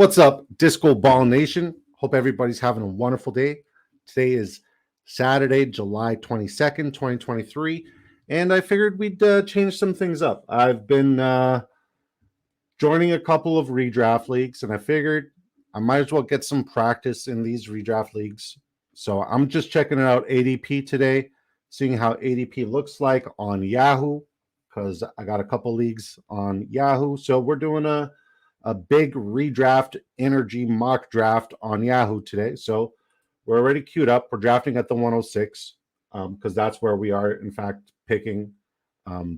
What's up, Disco Ball Nation? Hope everybody's having a wonderful day. Today is Saturday, July 22nd, 2023, and I figured we'd change some things up. I've been joining a couple of redraft leagues, and I figured I might as well get some practice in these redraft leagues. So I'm just checking out ADP today, seeing how ADP looks like on Yahoo, because I got a couple leagues on Yahoo. So we're doing a big redraft energy mock draft on Yahoo today. So we're already queued up. We're drafting at the 106 because that's where we are, in fact, picking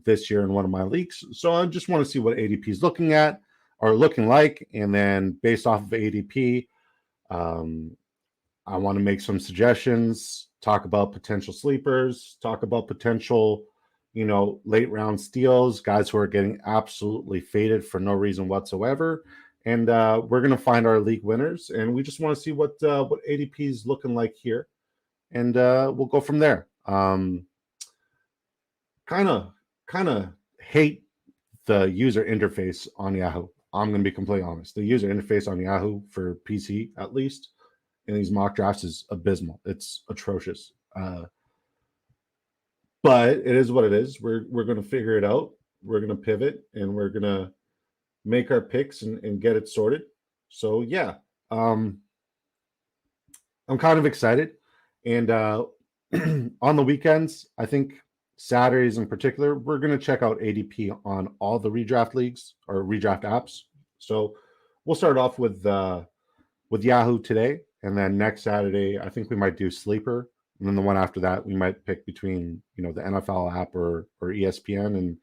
this year in one of my leagues. So I just want to see what ADP is looking at or looking like. And then based off of ADP, I want to make some suggestions, talk about potential sleepers, talk about potential late round steals, guys who are getting absolutely faded for no reason whatsoever. And we're going to find our league winners. And we just want to see what ADP is looking like here. And we'll go from there. Kind of hate the user interface on Yahoo. I'm going to be completely honest. The user interface on Yahoo for PC, at least, in these mock drafts is abysmal. It's atrocious. But it is what it is. We're going to figure it out. We're going to pivot, and we're going to make our picks and get it sorted. So, yeah, I'm kind of excited. And on the weekends, I think Saturdays in particular, we're going to check out ADP on all the redraft leagues or redraft apps. So we'll start off with Yahoo today. And then next Saturday, I think we might do Sleeper. And then the one after that, we might pick between, the NFL app or ESPN and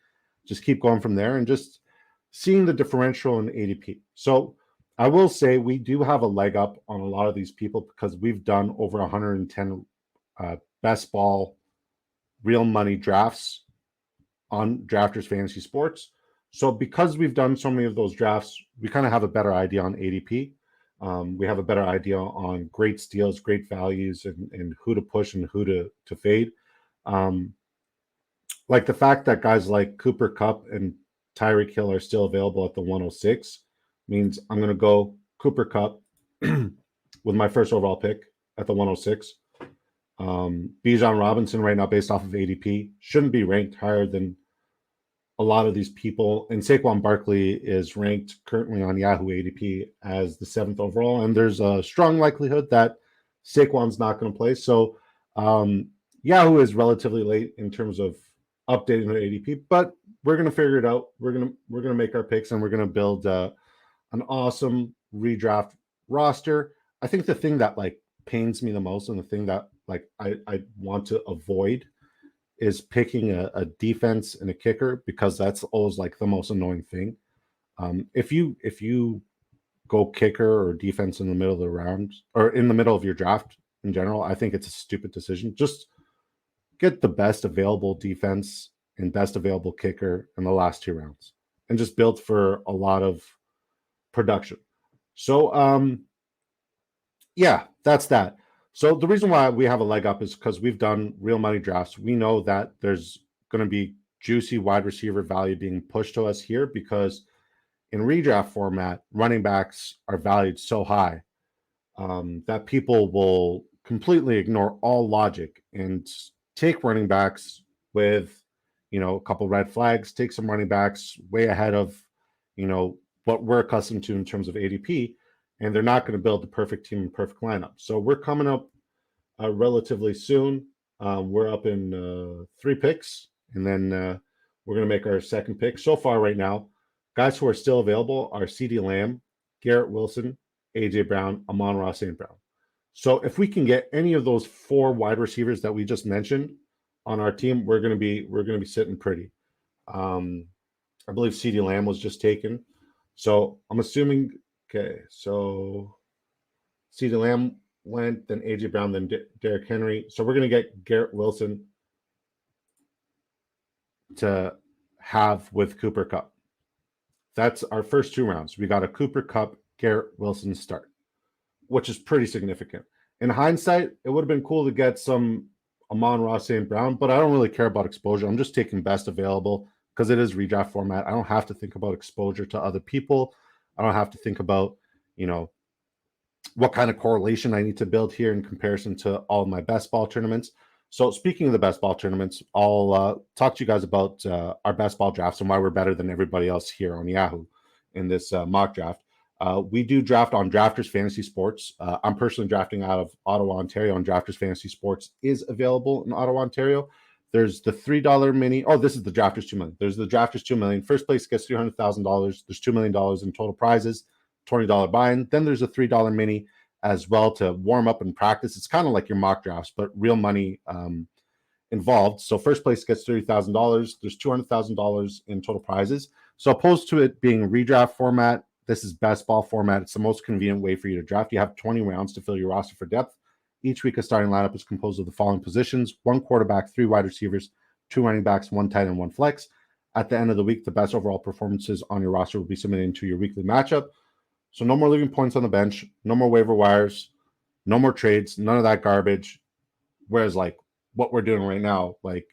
just keep going from there and just seeing the differential in ADP. So I will say we do have a leg up on a lot of these people because we've done over 110 best ball real money drafts on Drafters Fantasy Sports. So because we've done so many of those drafts, we kind of have a better idea on ADP. We have a better idea on great steals, great values, and who to push and who to fade. Like the fact that guys like Cooper Kupp and Tyreek Hill are still available at the 106 means I'm going to go Cooper Kupp with my first overall pick at the 106. Bijan Robinson right now, based off of ADP, shouldn't be ranked higher than a lot of these people. And Saquon Barkley is ranked currently on Yahoo ADP as the 7th overall. And there's a strong likelihood that Saquon's not going to play. So Yahoo is relatively late in terms of updating their ADP, but we're going to figure it out. We're going to make our picks and we're going to build an awesome redraft roster. I think the thing that pains me the most and the thing that I want to avoid is picking a defense and a kicker, because that's always the most annoying thing. If you go kicker or defense in the middle of the round or in the middle of your draft in general, I think it's a stupid decision. Just get the best available defense and best available kicker in the last 2 rounds and just build for a lot of production. So yeah, that's that. So the reason why we have a leg up is because we've done real money drafts. We know that there's going to be juicy wide receiver value being pushed to us here because in redraft format, running backs are valued so high that people will completely ignore all logic and take running backs with, a couple red flags, take some running backs way ahead of, what we're accustomed to in terms of ADP. And they're not going to build the perfect team and perfect lineup. So we're coming up relatively soon. We're up in 3 picks, and then we're going to make our second pick. So far right now, guys who are still available are CeeDee Lamb, Garrett Wilson, A.J. Brown, Amon-Ra St. Brown. So if we can get any of those 4 wide receivers that we just mentioned on our team, we're going to be sitting pretty. I believe CeeDee Lamb was just taken. So I'm assuming... Okay, so CeeDee Lamb went, then A.J. Brown, then Derrick Henry. So we're going to get Garrett Wilson to have with Cooper Kupp. That's our first 2 rounds. We got a Cooper Kupp, Garrett Wilson start, which is pretty significant. In hindsight, it would have been cool to get some Amon-Ra St. Brown, but I don't really care about exposure. I'm just taking best available because it is redraft format. I don't have to think about exposure to other people. I don't have to think about, what kind of correlation I need to build here in comparison to all of my best ball tournaments. So speaking of the best ball tournaments, I'll talk to you guys about our best ball drafts and why we're better than everybody else here on Yahoo in this mock draft. We do draft on Drafters Fantasy Sports. I'm personally drafting out of Ottawa, Ontario, and Drafters Fantasy Sports is available in Ottawa, Ontario. There's the $3 mini. Oh, this is the Drafters 2 million. There's the Drafters 2 million. First place gets $300,000. There's $2 million in total prizes, $20 buy-in. Then there's a $3 mini as well to warm up and practice. It's kind of like your mock drafts, but real money involved. So first place gets $30,000. There's $200,000 in total prizes. So opposed to it being redraft format, this is best ball format. It's the most convenient way for you to draft. You have 20 rounds to fill your roster for depth. Each week, a starting lineup is composed of the following positions: 1 quarterback, 3 wide receivers, 2 running backs, 1 tight end, 1 flex. At the end of the week, the best overall performances on your roster will be submitted into your weekly matchup. So no more leaving points on the bench, no more waiver wires, no more trades, none of that garbage. Whereas like what we're doing right now, like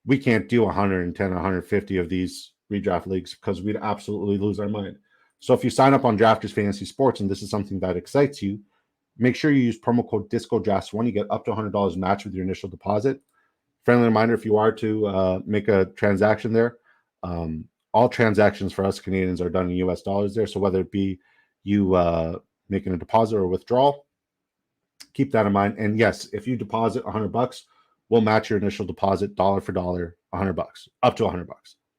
we can't do 110, 150 of these redraft leagues because we'd absolutely lose our mind. So if you sign up on Drafters Fantasy Sports and this is something that excites you, make sure you use promo code DiscoDrafts1. You get up to $100 match with your initial deposit. Friendly reminder, if you are to make a transaction there, all transactions for us Canadians are done in US dollars there. So whether it be you making a deposit or withdrawal, keep that in mind. And yes, if you deposit $100, we'll match your initial deposit dollar for dollar, $100, up to $100.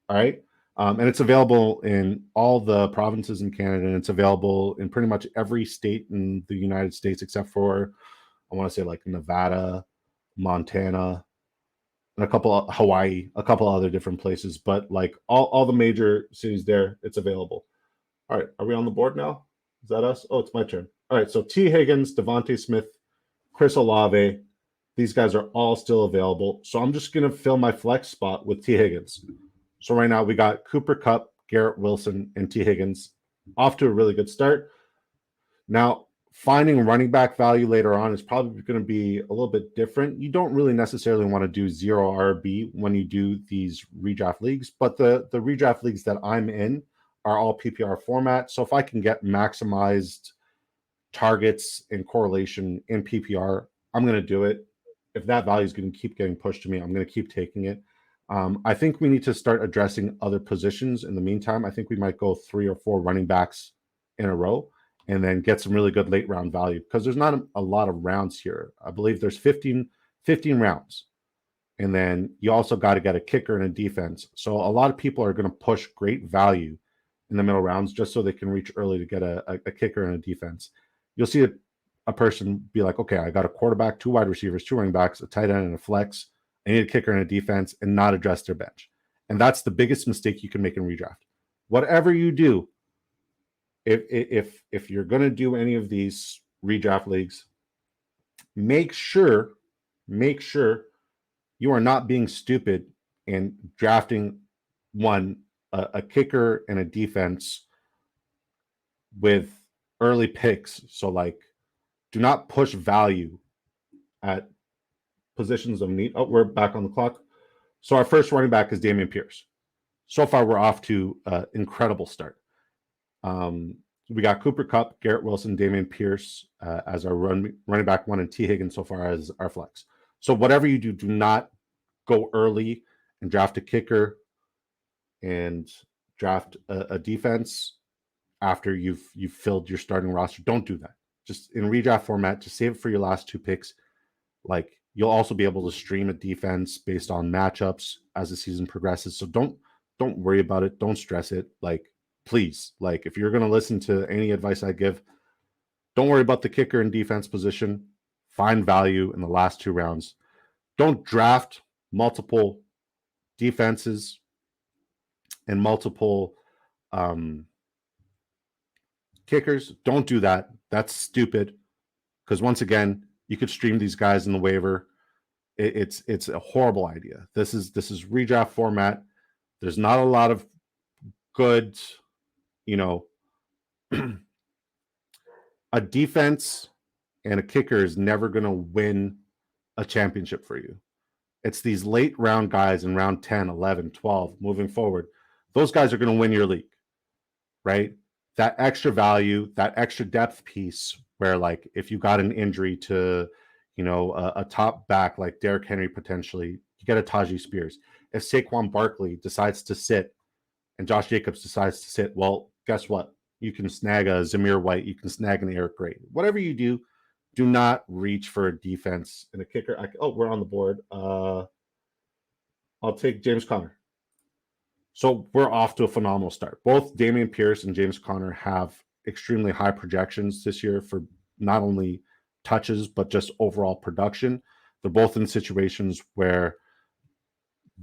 All right. And it's available in all the provinces in Canada, and it's available in pretty much every state in the United States except for, I want to say like Nevada, Montana, and a couple of Hawaii, a couple other different places, but like all the major cities there, it's available. All right, are we on the board now? Is that us? Oh, it's my turn. All right, so T. Higgins, Devontae Smith, Chris Olave, these guys are all still available. So I'm just going to fill my flex spot with T. Higgins. So right now we got Cooper Kupp, Garrett Wilson, and T. Higgins off to a really good start. Now, finding running back value later on is probably going to be a little bit different. You don't really necessarily want to do 0 RB when you do these redraft leagues, but the redraft leagues that I'm in are all PPR format. So if I can get maximized targets and correlation in PPR, I'm going to do it. If that value is going to keep getting pushed to me, I'm going to keep taking it. I think we need to start addressing other positions in the meantime. I think we might go 3 or 4 running backs in a row and then get some really good late round value because there's not a lot of rounds here. I believe there's 15 rounds. And then you also got to get a kicker and a defense. So a lot of people are going to push great value in the middle rounds just so they can reach early to get a kicker and a defense. You'll see a person be like, okay, I got a quarterback, 2 wide receivers, 2 running backs, a tight end, and a flex. I need a kicker and a defense and not address their bench. And that's the biggest mistake you can make in redraft. Whatever you do, if you're going to do any of these redraft leagues, make sure you are not being stupid and drafting a kicker and a defense with early picks. So like, do not push value at positions of need. Oh, we're back on the clock. So our first running back is Dameon Pierce. So far, we're off to an incredible start. We got Cooper Kupp, Garrett Wilson, Dameon Pierce as our running back 1, and T. Higgins so far as our flex. So whatever you do, do not go early and draft a kicker and draft a defense after you've filled your starting roster. Don't do that. Just in redraft format, just save it for your last 2 picks. Like, you'll also be able to stream a defense based on matchups as the season progresses. So don't worry about it. Don't stress it. Like, please, like if you're going to listen to any advice I give, don't worry about the kicker and defense position. Find value in the last 2 rounds. Don't draft multiple defenses and multiple kickers. Don't do that. That's stupid. Because once again, you could stream these guys in the waiver. It's a horrible idea. This is redraft format. There's not a lot of good, a defense and a kicker is never going to win a championship for you. It's these late round guys in round 10, 11, 12, moving forward. Those guys are going to win your league, right? that extra value, that extra depth piece where, like, if you got an injury to, a top back like Derrick Henry potentially, you get a Tajee Spears. If Saquon Barkley decides to sit and Josh Jacobs decides to sit, well, guess what? You can snag a Zamir White. You can snag an Eric Gray. Whatever you do not reach for a defense and a kicker. We're on the board. I'll take James Conner. So we're off to a phenomenal start. Both Dameon Pierce and James Conner have extremely high projections this year for not only touches, but just overall production. They're both in situations where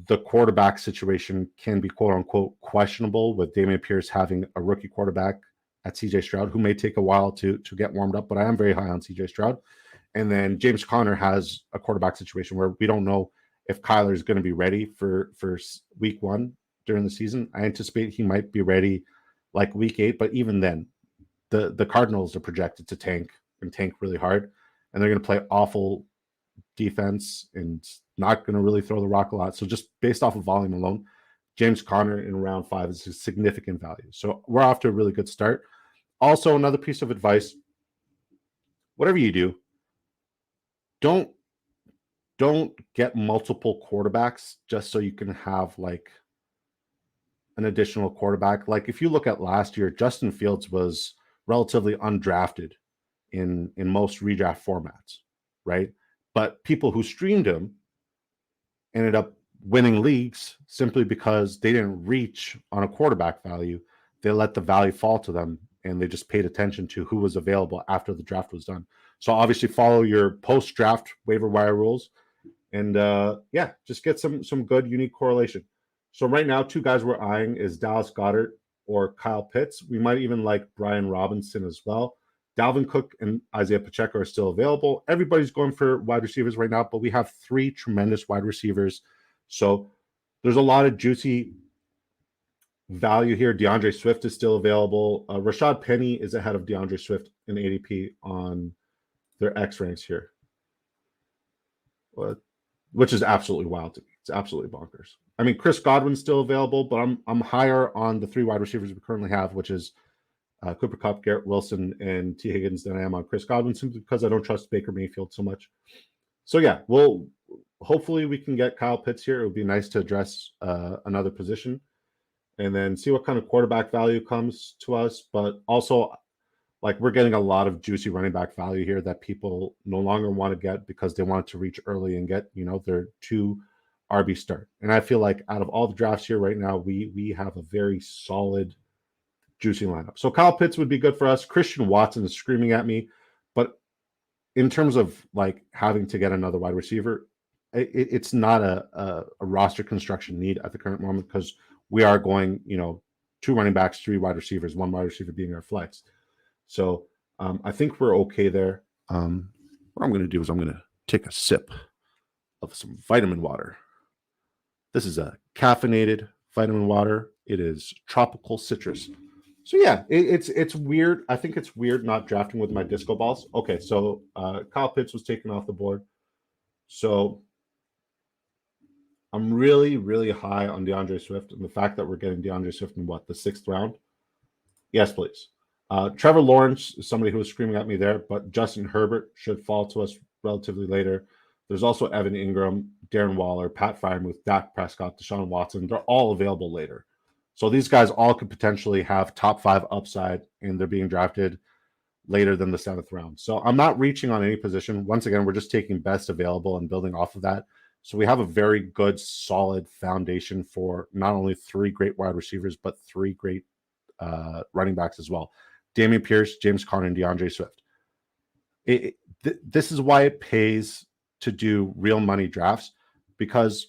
the quarterback situation can be quote unquote questionable, with Dameon Pierce having a rookie quarterback at CJ Stroud, who may take a while to get warmed up, but I am very high on CJ Stroud. And then James Conner has a quarterback situation where we don't know if Kyler is going to be ready for week 1 during the season. I anticipate he might be ready like week 8, but even then, the Cardinals are projected to tank really hard, and they're going to play awful defense and not going to really throw the rock a lot. So just based off of volume alone, James Conner in round 5 is a significant value. So we're off to a really good start. Also, another piece of advice, whatever you do, don't get multiple quarterbacks just so you can have like an additional quarterback. Like if you look at last year, Justin Fields was relatively undrafted in most redraft formats, right? But people who streamed him ended up winning leagues simply because they didn't reach on a quarterback value. They let the value fall to them, and they just paid attention to who was available after the draft was done. So obviously follow your post-draft waiver wire rules, and just get some good unique correlation. So right now, 2 guys we're eyeing is Dallas Goedert or Kyle Pitts. We might even like Brian Robinson as well. Dalvin Cook and Isaiah Pacheco are still available. Everybody's going for wide receivers right now, but we have 3 tremendous wide receivers. So there's a lot of juicy value here. DeAndre Swift is still available. Rashad Penny is ahead of DeAndre Swift in ADP on their X ranks here, which is absolutely wild to me. It's absolutely bonkers. I mean, Chris Godwin's still available, but I'm higher on the 3 wide receivers we currently have, which is Cooper Kupp, Garrett Wilson, and T. Higgins than I am on Chris Godwin, simply because I don't trust Baker Mayfield so much. So yeah, hopefully we can get Kyle Pitts here. It would be nice to address another position and then see what kind of quarterback value comes to us. But also, like, we're getting a lot of juicy running back value here that people no longer want to get because they want to reach early and get, their 2 RB start. And I feel like out of all the drafts here right now, we have a very solid juicy lineup. So Kyle Pitts would be good for us. Christian Watson is screaming at me, but in terms of like having to get another wide receiver, it's not a roster construction need at the current moment, because we are going, 2 running backs, 3 wide receivers, 1 wide receiver being our flex. So I think we're okay there. What I'm going to do is I'm going to take a sip of some vitamin water. This is a caffeinated vitamin water. It is tropical citrus. So yeah, it's weird. I think it's weird not drafting with my disco balls. Okay, so Kyle Pitts was taken off the board. So I'm really, really high on DeAndre Swift, and the fact that we're getting DeAndre Swift in the 6th round. Yes, please. Trevor Lawrence is somebody who was screaming at me there, but Justin Herbert should fall to us relatively later. There's also Evan Ingram, Darren Waller, Pat Freiermuth, Dak Prescott, Deshaun Watson. They're all available later. So these guys all could potentially have top 5 upside, and they're being drafted later than the 7th round. So I'm not reaching on any position. Once again, we're just taking best available and building off of that. So we have a very good, solid foundation for not only 3 great wide receivers, but 3 great running backs as well. Dameon Pierce, James Conner, and DeAndre Swift. This is why it pays to do real money drafts, because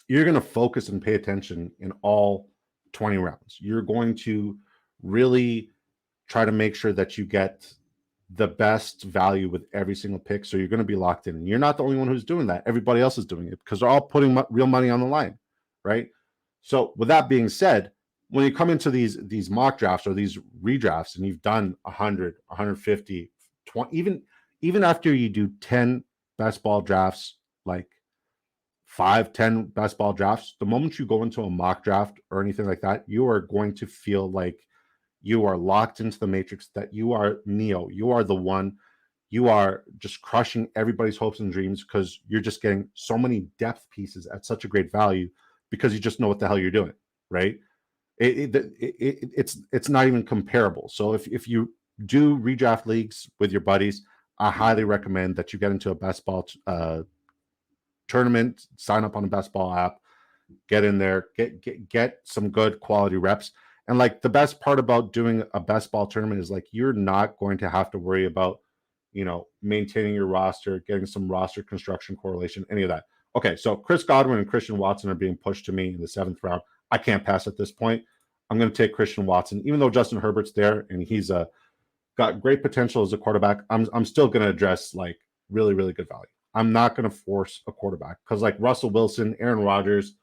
you're going to focus and pay attention in all 20 rounds. You're going to really try to make sure that you get the best value with every single pick. So you're going to be locked in. And you're not the only one who's doing that. Everybody else is doing it because they're all putting real money on the line, right? So with that being said, when you come into these mock drafts or these redrafts and you've done 100, 150, 20, even after you do 10 best ball drafts, like 5, 10 best ball drafts, the moment you go into a mock draft or anything like that, you are going to feel like you are locked into the matrix, that you are Neo. You are the one. You are just crushing everybody's hopes and dreams because you're just getting so many depth pieces at such a great value because you just know what the hell you're doing, right? It's not even comparable. So if you do redraft leagues with your buddies, I highly recommend that you get into a best ball tournament, sign up on a best ball app, get in there, get some good quality reps. And like the best part about doing a best ball tournament is like you're not going to have to worry about, you know, maintaining your roster, getting some roster construction correlation, any of that. Okay, so Chris Godwin and Christian Watson are being pushed to me in the 7th round. I can't pass at this point. I'm going to take Christian Watson, even though Justin Herbert's there and he's got great potential as a quarterback. I'm still going to address like really, really good value. I'm not going to force a quarterback because like Russell Wilson, Aaron Rodgers,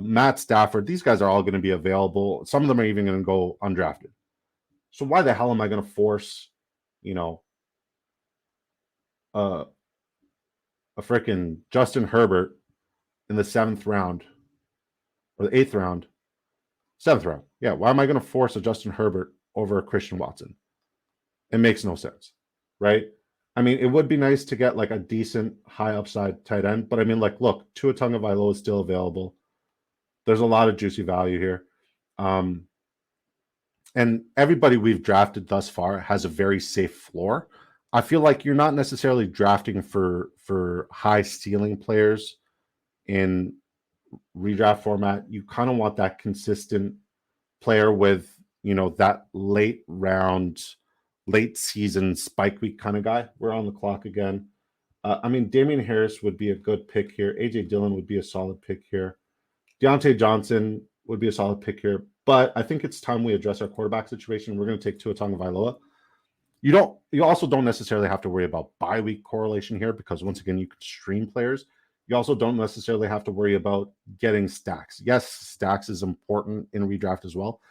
Matt Stafford, these guys are all going to be available. Some of them are even going to go undrafted. So why the hell am I going to force, you know, a freaking Justin Herbert in the 7th round or the 8th round, 7th round? Yeah, why am I going to force a Justin Herbert over a Christian Watson? It makes no sense, right? I mean, it would be nice to get like a decent high upside tight end, but I mean, like, look, Tua Tagovailoa is still available. There's a lot of juicy value here. And everybody we've drafted thus far has a very safe floor. I feel like you're not necessarily drafting for high ceiling players in redraft format. You kind of want that consistent player with, you know, that late round, late season spike week kind of guy. We're on the clock again. I mean, Damian Harris would be a good pick here. AJ Dillon would be a solid pick here. Deontay Johnson would be a solid pick here. But I think it's time we address our quarterback situation. We're going to take Tua Tagovailoa. You also don't necessarily have to worry about bye week correlation here because once again, you can stream players. You also don't necessarily have to worry about getting stacks. Yes, stacks is important in redraft as well,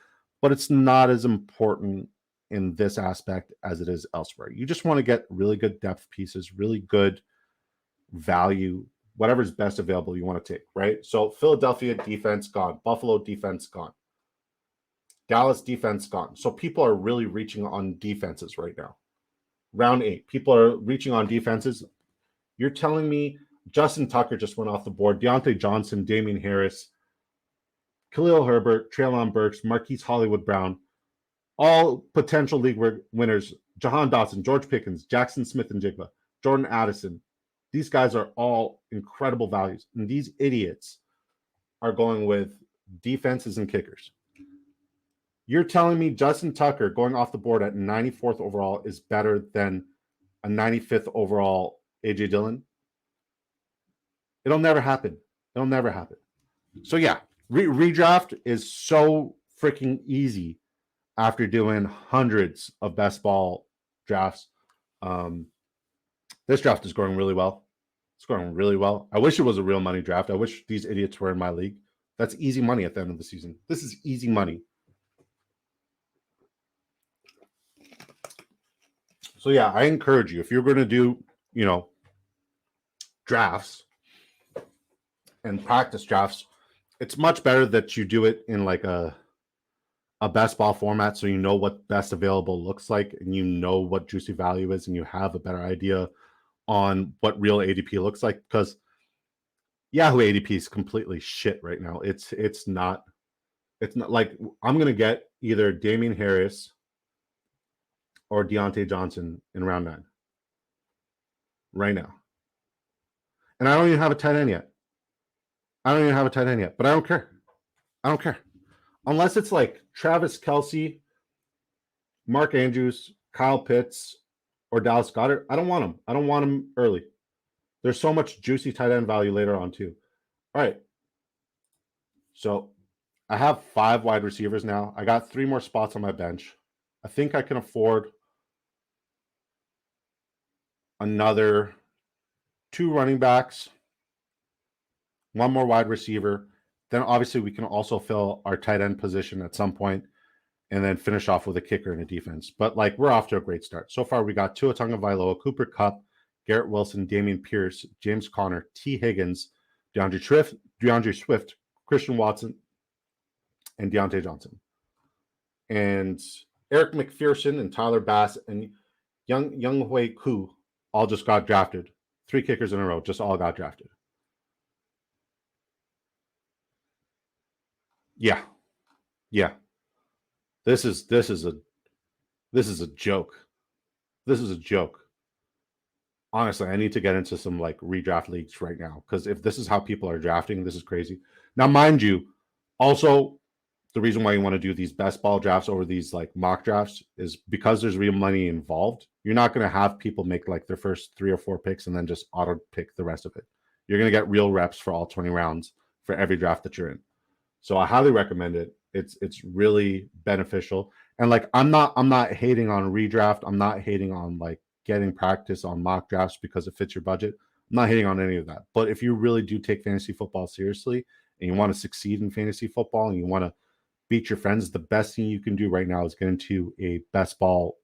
but it's not as important in this aspect as it is elsewhere. You just want to get really good depth pieces, really good value, whatever's best available you want to take, right? So Philadelphia defense gone, Buffalo defense gone, Dallas defense gone. So people are really reaching on defenses right now. Round 8, people are reaching on defenses. You're telling me Justin Tucker just went off the board, Deontay Johnson, Damian Harris, Khalil Herbert, Treylon Burks, Marquise Hollywood Brown, all potential league winners. Jahan Dotson, George Pickens, Jackson Smith and Jigba, Jordan Addison. These guys are all incredible values. And these idiots are going with defenses and kickers. You're telling me Justin Tucker going off the board at 94th overall is better than a 95th overall AJ Dillon? It'll never happen. It'll never happen. So yeah, redraft is so freaking easy after doing hundreds of best ball drafts. This draft is going really well. It's going really well. I wish it was a real money draft. I wish these idiots were in my league. That's easy money at the end of the season. This is easy money. So yeah, I encourage you, if you're going to do, you know, drafts and practice drafts, it's much better that you do it in like a best ball format so you know what best available looks like and you know what juicy value is and you have a better idea on what real ADP looks like, because Yahoo ADP is completely shit right now. It's not like I'm going to get either Damian Harris or Deontay Johnson in round 9 right now. And I don't even have a tight end yet. But I don't care. Unless it's like Travis Kelce, Mark Andrews, Kyle Pitts, or Dallas Goedert. I don't want them. I don't want them early. There's so much juicy tight end value later on too. All right. So I have 5 wide receivers now. I got 3 more spots on my bench. I think I can afford another 2 running backs, 1 more wide receiver. Then obviously we can also fill our tight end position at some point and then finish off with a kicker and a defense. But like we're off to a great start. So far we got Tua Tagovailoa, Cooper Kupp, Garrett Wilson, Dameon Pierce, James Conner, T. Higgins, DeAndre Swift, Christian Watson, and Deontay Johnson. And Eric McPherson and Tyler Bass and Young Hui Koo all just got drafted. 3 kickers in a row just all got drafted. Yeah. This is a joke. This is a joke. Honestly, I need to get into some like redraft leagues right now, because if this is how people are drafting, this is crazy. Now, mind you, also the reason why you want to do these best ball drafts over these like mock drafts is because there's real money involved. You're not going to have people make like their first 3 or 4 picks and then just auto pick the rest of it. You're going to get real reps for all 20 rounds for every draft that you're in. So I highly recommend it. It's really beneficial. And like I'm not hating on redraft. I'm not hating on like getting practice on mock drafts because it fits your budget. I'm not hating on any of that. But if you really do take fantasy football seriously and you want to succeed in fantasy football and you want to beat your friends, the best thing you can do right now is get into a best ball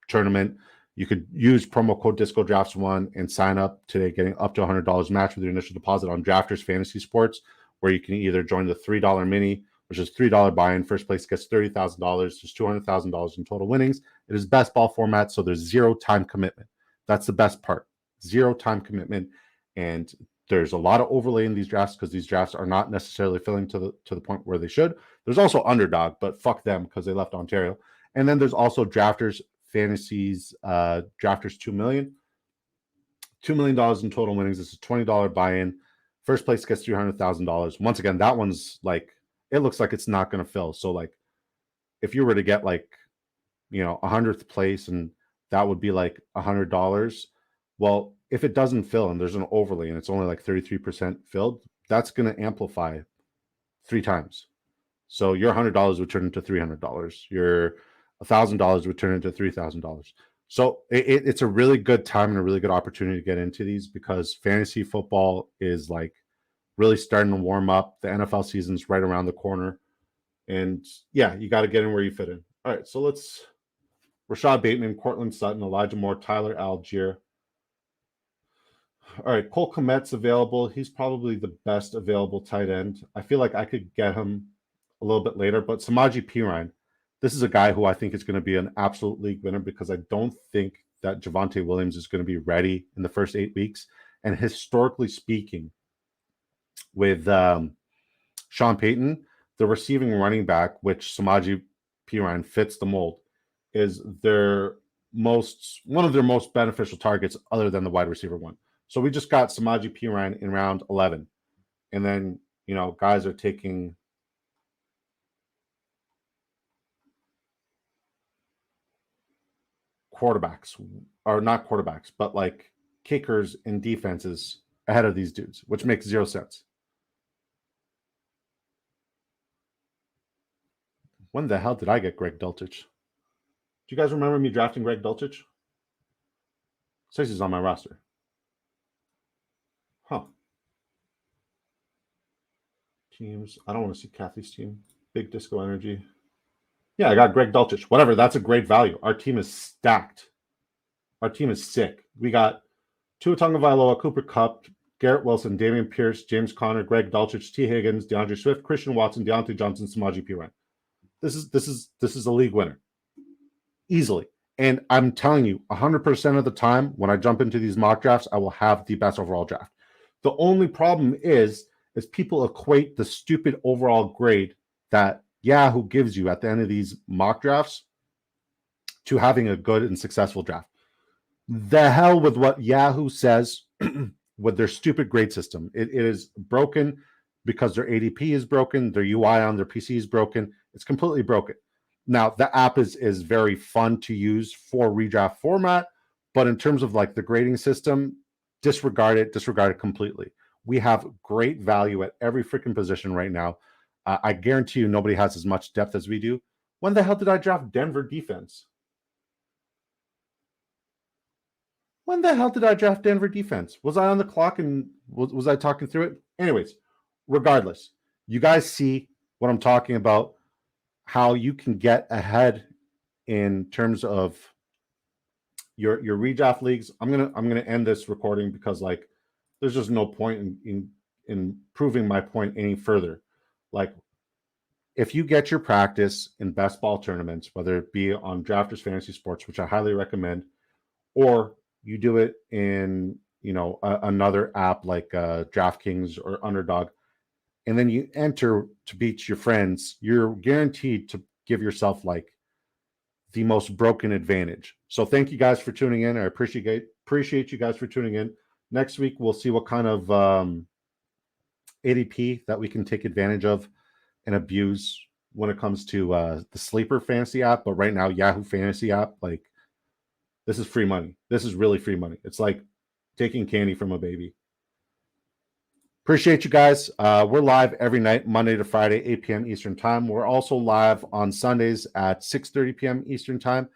tournament. You could use promo code Disco Drafts 1 and sign up today, getting up to $100 match with your initial deposit on Drafters Fantasy Sports, where you can either join the $3 mini, which is $3 buy-in. First place gets $30,000. There's $200,000 in total winnings. It is best ball format, so there's 0 time commitment. That's the best part. 0 time commitment, and there's a lot of overlay in these drafts because these drafts are not necessarily filling to the point where they should. There's also Underdog, but fuck them because they left Ontario. And then there's also Drafters Fantasies, Drafters 2 million. $2 million in total winnings. This is $20 buy-in. First place gets $300,000. Once again, that one's like, it looks like it's not going to fill. So like, if you were to get like, 100th place and that would be like $100. Well, if it doesn't fill and there's an overlay and it's only like 33% filled, that's going to amplify 3 times. So your $100 would turn into $300. Your $1,000 would turn into $3,000. So it's a really good time and a really good opportunity to get into these because fantasy football is like really starting to warm up. The NFL season's right around the corner. And yeah, you got to get in where you fit in. All right, so let's Rashad Bateman, Cortland Sutton, Elijah Moore, Tyler Algier. All right, Cole Kmet's available. He's probably the best available tight end. I feel like I could get him a little bit later, but Samaje Perine, this is a guy who I think is going to be an absolute league winner because I don't think that Javonte Williams is going to be ready in the first 8 weeks. And historically speaking, with Sean Payton, the receiving running back, which Samaje Perine fits the mold, is one of their most beneficial targets other than the wide receiver one. So we just got Samaje Perine in round 11. And then, guys are taking quarterbacks, or not quarterbacks, but like kickers and defenses ahead of these dudes, which makes 0 sense. When the hell did I get Greg Dulcich? Do you guys remember me drafting Greg Dulcich? It says he's on my roster. Huh. Teams. I don't want to see Kathy's team. Big Disco Energy. Yeah, I got Greg Dulcich. Whatever. That's a great value. Our team is stacked. Our team is sick. We got Tua Tagovailoa, Cooper Kupp, Garrett Wilson, Damian Pierce, James Conner, Greg Dulcich, T. Higgins, DeAndre Swift, Christian Watson, Deontay Johnson, Samaje Perine. This is a league winner. Easily. And I'm telling you, 100% of the time when I jump into these mock drafts, I will have the best overall draft. The only problem is people equate the stupid overall grade that Yahoo gives you at the end of these mock drafts to having a good and successful draft. The hell with what Yahoo says with their stupid grade system. It is broken because their ADP is broken. Their UI on their PC is broken. It's completely broken. Now, the app is very fun to use for redraft format, but in terms of like the grading system, disregard it completely. We have great value at every freaking position right now. I guarantee you nobody has as much depth as we do. When the hell did I draft Denver defense? When the hell did I draft Denver defense? Was I on the clock and was I talking through it? Anyways, regardless, you guys see what I'm talking about, how you can get ahead in terms of your redraft leagues. I'm gonna end this recording because like there's just no point in proving my point any further. Like if you get your practice in best ball tournaments, whether it be on Drafters Fantasy Sports, which I highly recommend, or you do it in another app like DraftKings or Underdog, and then you enter to beat your friends, you're guaranteed to give yourself like the most broken advantage. So thank you guys for tuning in. I appreciate you guys for tuning in. Next week we'll see what kind of ADP that we can take advantage of and abuse when it comes to the sleeper fantasy app. But right now, Yahoo Fantasy app, like, this is free money. This is really free money. It's like taking candy from a baby. Appreciate you guys. We're live every night, Monday to Friday, 8 p.m. Eastern time. We're also live on Sundays at 6:30 p.m. Eastern time.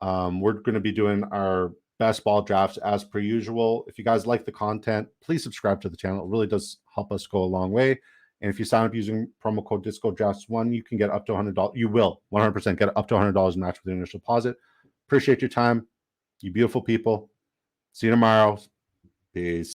We're going to be doing our best ball drafts as per usual. If you guys like the content, please subscribe to the channel. It really does help us go a long way. And if you sign up using promo code DiscoDrafts1, you can get up to $100. You will 100% get up to $100 match with the initial deposit. Appreciate your time, you beautiful people. See you tomorrow. Peace.